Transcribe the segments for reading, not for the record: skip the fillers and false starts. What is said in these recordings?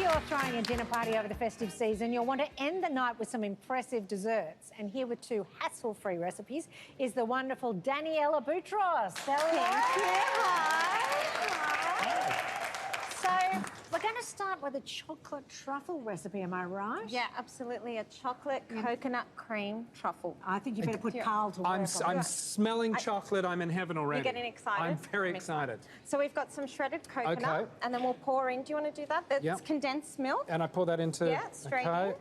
you're throwing a dinner party over the festive season, you'll want to end the night with some impressive desserts. And here with two hassle-free recipes is the wonderful Daniela Boutros. Thank you. Hi. So we're going to start with a chocolate truffle recipe, am I right? Yeah, absolutely. A chocolate coconut cream truffle. I think you better put Carl to work. I'm smelling chocolate. I'm in heaven already. You're getting excited? I'm very excited. So we've got some shredded coconut, Okay. and then we'll pour in. Do you want to do that? That's condensed milk. And I pour that into... Yeah, straight in.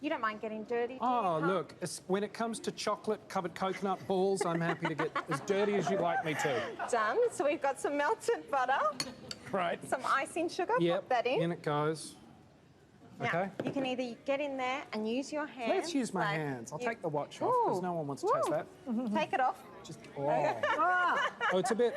You don't mind getting dirty, do you, Oh, Carl? look, when it comes to chocolate-covered coconut balls, I'm happy to get as dirty as you'd like me to. Done. So we've got some melted butter. Right. Some icing sugar. Yep. Pop that in. In it goes. Now, Okay. you can either get in there and use your hands. Let's use my hands. I'll take the watch off because no one wants to taste that. Take it off. Just, oh, it's a bit...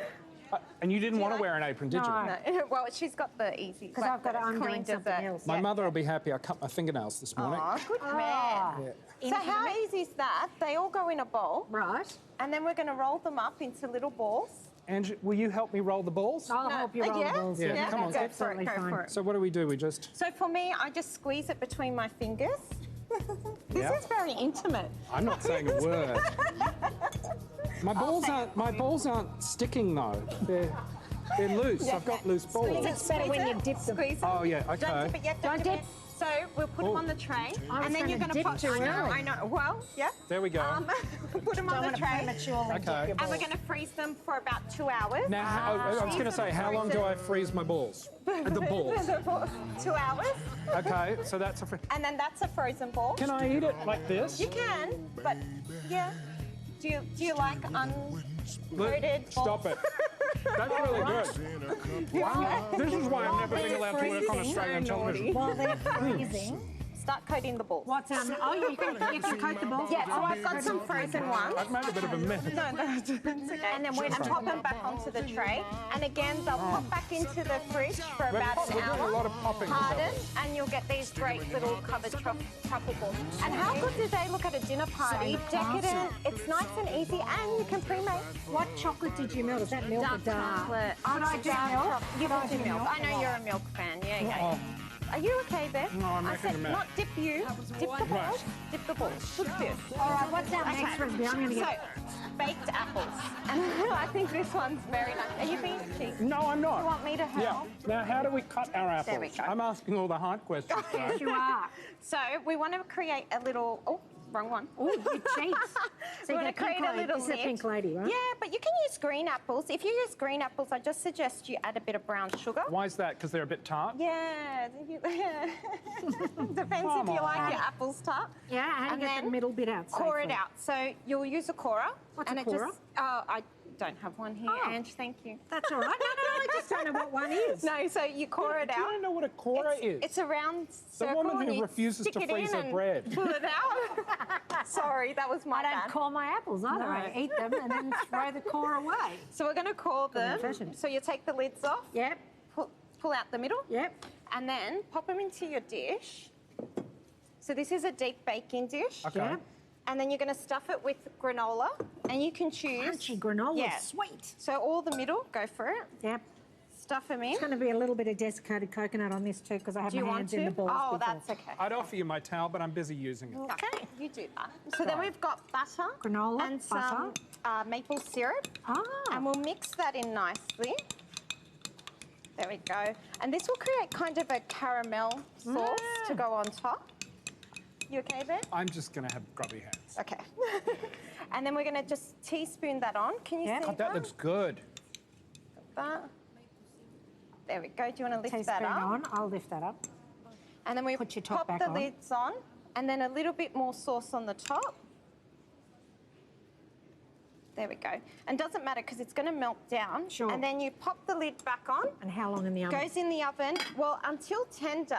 and you didn't want to wear an apron, did you? No. Well, she's got the easy. Because I've got to undo something else. My mother will be happy. I cut my fingernails this morning. Oh, good man. Yeah. So how easy is that? They all go in a bowl. Right. And then we're going to roll them up into little balls. Angie, will you help me roll the balls? I'll help you roll the balls. Yeah, come on. That's absolutely fine. So what do? We just... So for me, I just squeeze it between my fingers. This is very intimate. I'm not saying a word. My balls aren't sticking though. They're loose. I've got loose balls. It's better when you dip them. Squeeze them. Oh yeah, okay. Don't dip it yet. Don't dip. So we'll put them on the tray, and then you're going to put. I know. Well, yeah. There we go. Put them on the tray. Okay. And we're going to freeze them for about 2 hours. Now, I was going to say, how long do I freeze my balls? The balls. 2 hours. Okay, so that's a... And then that's a frozen ball. Can I eat it like this? You can, but yeah. Do you like unloaded balls? Stop it. That's really good. Wow. This is why I'm never being allowed to work on Australian television. While they're freezing. Start coating the balls. What's oh, you can coat the balls? Yeah, so I've got some frozen ones. I've made a bit of a mess. No, it's okay. And then we're going to pop them back onto the tray. And again, they'll pop back into the fridge for about an hour. We're doing a lot of popping. Hardened, and you'll get these great little covered truffle balls. And how good do they look at a dinner party? Decadent, it's nice and easy, and you can pre-make. What chocolate did you melt? Is that milk or dark? Chocolate. Could I do milk? You can do milk. I know you're a milk fan. Yeah. Are you okay, Beth? No, I'm making a mess. Not dip you, dip the balls. Dip the balls. Look this. All right, what's our next recipe? I'm going to get... So, baked apples. And I think this one's very nice. Are you being cheeky? No, I'm not. You want me to help? Yeah. Now, how do we cut our apples? There we go. I'm asking all the hard questions. Yes, you are. So, we want to create a little... Oh, wrong one. Oh, you cheat. So we want to create a little lid. It's a pink lady, right? Yeah, but you can use green apples. If you use green apples, I just suggest you add a bit of brown sugar. Why is that? Because they're a bit tart? Yeah. Depends if you like your apples tart. Yeah, how do you get the middle bit out? Core it out. So you'll use a corer. What's a corer? I don't have one here, Ange, thank you. That's all right. No, I just don't know what one is. No, so you core it out. You don't know what a corer is? It's a round circle. The woman who refuses to freeze her bread. Pull it out. Sorry, that was my bad. I don't core my apples either. I eat them and then throw the core away. So we're going to core them. So you take the lids off. Yep. Pull out the middle. Yep. And then pop them into your dish. So this is a deep baking dish. Okay. Yep. And then you're going to stuff it with granola, and you can choose... Crunchy granola, sweet. So all the middle, go for it. Yep. Stuff them in. There's going to be a little bit of desiccated coconut on this too, because I have my hands in the balls before. That's okay. I'd offer you my towel, but I'm busy using it. Okay, you do that. So then we've got butter. Granola, and some maple syrup. And we'll mix that in nicely. There we go. And this will create kind of a caramel sauce to go on top. You okay, Ben? I'm just going to have grubby hands. Okay. And then we're going to just teaspoon that on. Can you see that? That looks good. That. There we go. Do you want to lift teaspoon that up? on. I'll lift that up. And then we put your top pop back the lids on, and then a little bit more sauce on the top. There we go. And doesn't matter because it's going to melt down. Sure. And then you pop the lid back on. And how long in the oven? Goes in the oven, well, until tender,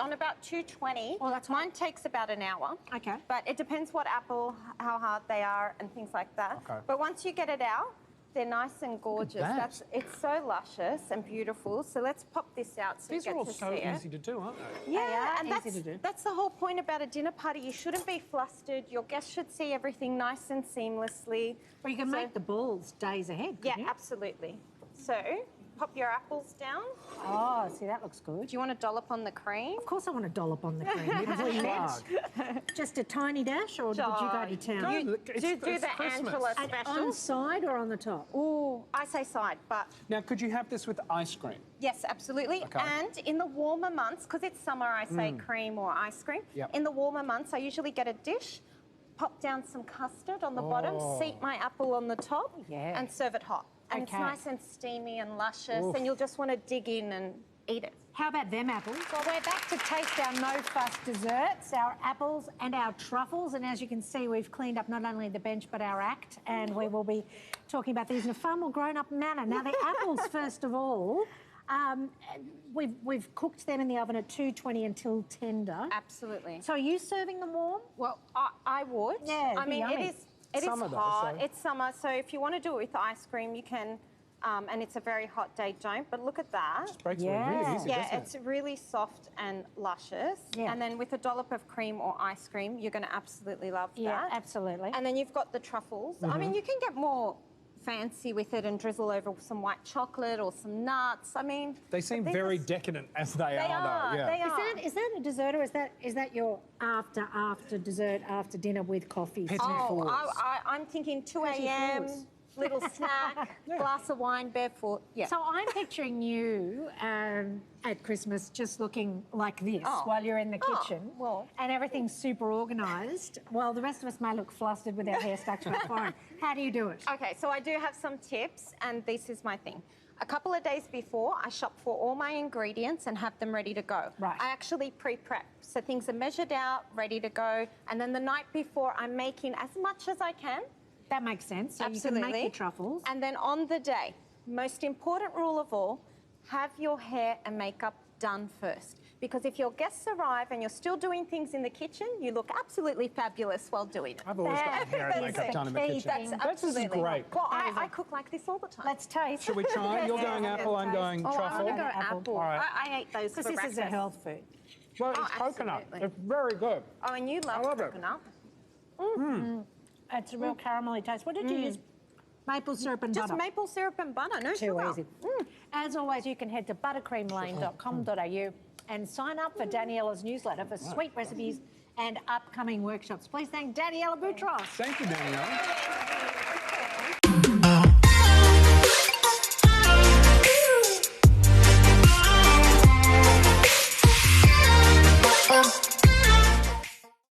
on about 220. Well, that's mine takes about an hour. Okay. But it depends what apple, how hard they are, and things like that. Okay. But once you get it out, they're nice and gorgeous. It's so luscious and beautiful. So let's pop this out so These you are all get to so see it. easy to do, aren't they? Yeah, and easy to do. that's the whole point about a dinner party. You shouldn't be flustered. Your guests should see everything nice and seamlessly. Well, you can make the balls days ahead, Yeah, you? absolutely. So pop your apples down. Oh, see, that looks good. Do you want to dollop on the cream? Of course I want to dollop on the cream. It's Large. just a tiny dash, or would you go to town? You look, it's do the Christmas. Angela And special. on side or on the top? Ooh, I say side, but Now, could you have this with ice cream? yes, absolutely. Okay. And in the warmer months, because it's summer, I say cream or ice cream. Yep. In the warmer months, I usually get a dish, pop down some custard on the bottom, seat my apple on the top, Yeah. and serve it hot. And it's Okay. nice and steamy and luscious, Oof. and you'll just want to dig in and eat it. How about them apples? Well, we're back to taste our no-fuss desserts, our apples and our truffles. And as you can see, we've cleaned up not only the bench, but our act. And we will be talking about these in a far more grown-up manner. Now, the apples, first of all, we've cooked them in the oven at 220 until tender. Absolutely. So are you serving them warm? Well, I would. Yeah, it'd I be mean, yummy. it is Summer though, hot. so- It's summer, so if you want to do it with ice cream, you can. And it's a very hot day, don't. But look at that. Breaks Yeah. really easy, Yeah, doesn't it's it? really soft and luscious. Yeah. And then with a dollop of cream or ice cream, you're going to absolutely love Yeah, that. absolutely. And then you've got the truffles. I mean, you can get more fancy with it and drizzle over some white chocolate or some nuts. I mean, They seem these very are- decadent as they, They are, are. though. Yeah. They are. Is that a dessert, or is that your after dessert after dinner with coffee? Petit Oh, fours. I'm thinking 2 Petit a.m. fours. little snack, glass of wine, barefoot. Yeah. So I'm picturing you at Christmas just looking like this while you're in the kitchen, well. and everything's super organised, while the rest of us may look flustered with our hair stuck to our forehead. How do you do it? Okay, so I do have some tips, and this is my thing. A couple of days before, I shop for all my ingredients and have them ready to go. Right. I actually pre-prep, so things are measured out, ready to go, and then the night before, I'm making as much as I can. That makes sense. So Absolutely. you can make your truffles. And then on the day, most important rule of all, have your hair and makeup done first. Because if your guests arrive and you're still doing things in the kitchen, you look absolutely fabulous while doing it. I've always got hair and makeup done in the key kitchen. thing. That's This is absolutely great. Well, That is I a- cook like this all the time. Let's taste. Should we try? You're going apple, I'm going Oh, I truffle. want to go Apple. apple. All right. I ate those for Because this breakfast. is a health food. Well, it's Oh, coconut. absolutely. It's very good. Oh, and you love love it. coconut. It's a real caramelly taste. What did you use? Maple syrup and Just butter. maple syrup and butter, no Too sugar. easy. As always, you can head to buttercreamlane.com.au and sign up for Daniella's newsletter for sweet recipes and upcoming workshops. Please thank Daniela Boutros. Thank you, Danielle.